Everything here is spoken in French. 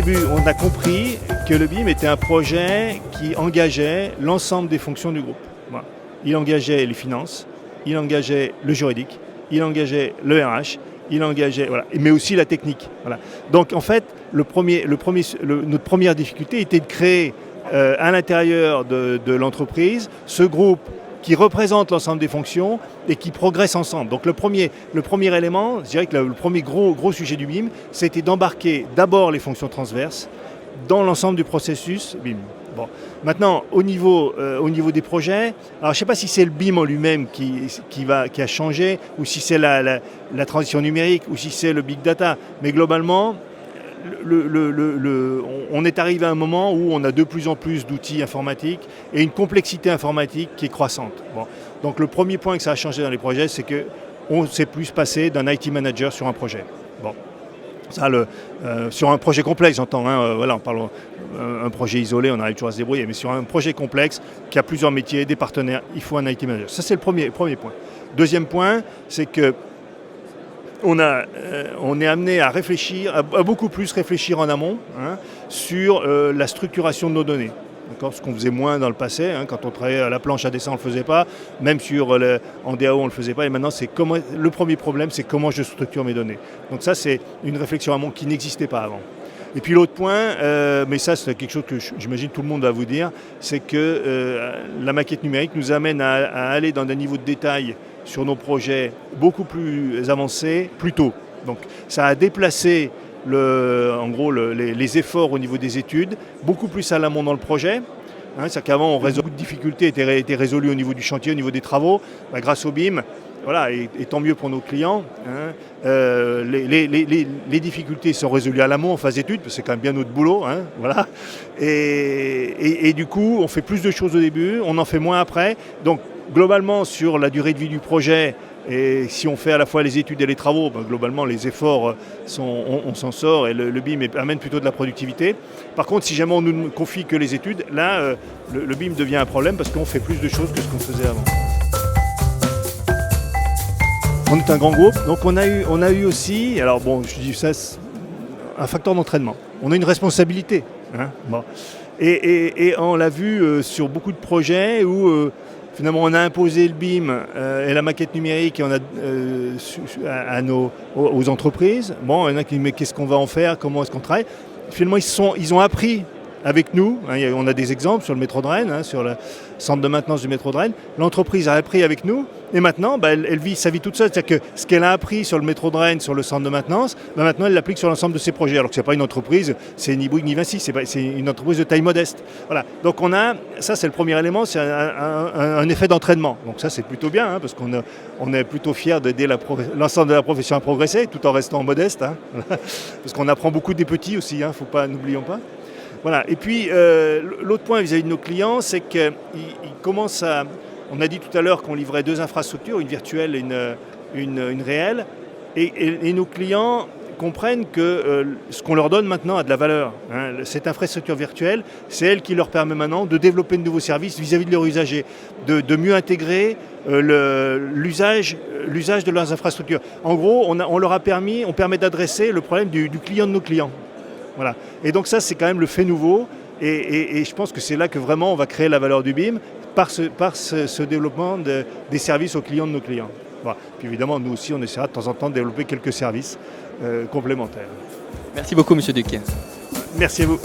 début, on a compris que le BIM était un projet qui engageait l'ensemble des fonctions du groupe. Voilà. Il engageait les finances, il engageait le juridique, il engageait le RH, il engageait, voilà, mais aussi la technique. Voilà. Donc en fait, notre première difficulté était de créer à l'intérieur de l'entreprise ce groupe qui représente l'ensemble des fonctions et qui progresse ensemble. Donc le premier élément, je dirais que le premier gros sujet du BIM, c'était d'embarquer d'abord les fonctions transverses dans l'ensemble du processus BIM. Bon. Maintenant, au niveau des projets, alors je ne sais pas si c'est le BIM en lui-même qui a changé, ou si c'est la transition numérique, ou si c'est le big data, mais globalement, on est arrivé à un moment où on a de plus en plus d'outils informatiques et une complexité informatique qui est croissante. Bon. Donc le premier point que ça a changé dans les projets, c'est qu'on s'est plus passé d'un IT manager sur un projet. Bon. Ça, sur un projet complexe, j'entends, hein, voilà, on parle un projet isolé, on arrive toujours à se débrouiller, mais sur un projet complexe qui a plusieurs métiers, des partenaires, il faut un IT manager. Ça, c'est le premier point. Deuxième point, c'est que on est amené à réfléchir, à beaucoup plus réfléchir en amont, hein, sur la structuration de nos données. D'accord, ce qu'on faisait moins dans le passé, hein, quand on travaillait à la planche à dessin, on ne le faisait pas, même en DAO, on ne le faisait pas, et maintenant, le premier problème, c'est comment je structure mes données. Donc ça, c'est une réflexion amont qui n'existait pas avant. Et puis l'autre point, mais ça c'est quelque chose que j'imagine tout le monde va vous dire, c'est que la maquette numérique nous amène à aller dans des niveaux de détail sur nos projets beaucoup plus avancés, plus tôt. Donc ça a déplacé les efforts au niveau des études, beaucoup plus à l'amont dans le projet. Hein, c'est-à-dire qu'avant, beaucoup de difficultés étaient résolues au niveau du chantier, au niveau des travaux. Bah, grâce au BIM, voilà, et tant mieux pour nos clients, hein, les difficultés sont résolues à l'amont en phase d'études, parce que c'est quand même bien notre boulot. Hein, voilà. Et du coup, on fait plus de choses au début, on en fait moins après. Donc, globalement, sur la durée de vie du projet, et si on fait à la fois les études et les travaux, ben globalement les efforts, on s'en sort et le BIM amène plutôt de la productivité. Par contre, si jamais on ne confie que les études, là, le BIM devient un problème parce qu'on fait plus de choses que ce qu'on faisait avant. On est un grand groupe, donc on a eu aussi, alors bon, je dis ça, un facteur d'entraînement. On a une responsabilité. Hein, bon. Et on l'a vu sur beaucoup de projets où finalement, on a imposé le BIM et la maquette numérique aux entreprises. Bon, il y en a qui disent mais qu'est-ce qu'on va en faire, comment est-ce qu'on travaille. Finalement, ils ont appris avec nous. Hein, on a des exemples sur le métro de Rennes, hein, sur le centre de maintenance du métro de Rennes. L'entreprise a appris avec nous et maintenant, elle vit sa vie toute seule. C'est-à-dire que ce qu'elle a appris sur le métro de Rennes, sur le centre de maintenance, maintenant, elle l'applique sur l'ensemble de ses projets. Alors que ce n'est pas une entreprise, c'est ni Bouygues ni Vinci, c'est une entreprise de taille modeste. Voilà. Donc ça c'est le premier élément, c'est un effet d'entraînement. Donc ça c'est plutôt bien, hein, parce qu'on est plutôt fiers d'aider l'ensemble de la profession à progresser, tout en restant modeste. Hein, parce qu'on apprend beaucoup des petits aussi, hein, n'oublions pas. Voilà. Et puis, l'autre point vis-à-vis de nos clients, c'est qu'ils commencent à... On a dit tout à l'heure qu'on livrait 2 infrastructures, une virtuelle et une réelle. Et nos clients comprennent que ce qu'on leur donne maintenant a de la valeur. Hein. Cette infrastructure virtuelle, c'est elle qui leur permet maintenant de développer de nouveaux services vis-à-vis de leurs usagers, de mieux intégrer l'usage de leurs infrastructures. En gros, on permet d'adresser le problème du client de nos clients. Voilà. Et donc ça, c'est quand même le fait nouveau. Et je pense que c'est là que vraiment on va créer la valeur du BIM par ce développement des services aux clients de nos clients. Voilà. Puis évidemment, nous aussi, on essaiera de temps en temps de développer quelques services complémentaires. Merci beaucoup, Monsieur Duc. Merci à vous.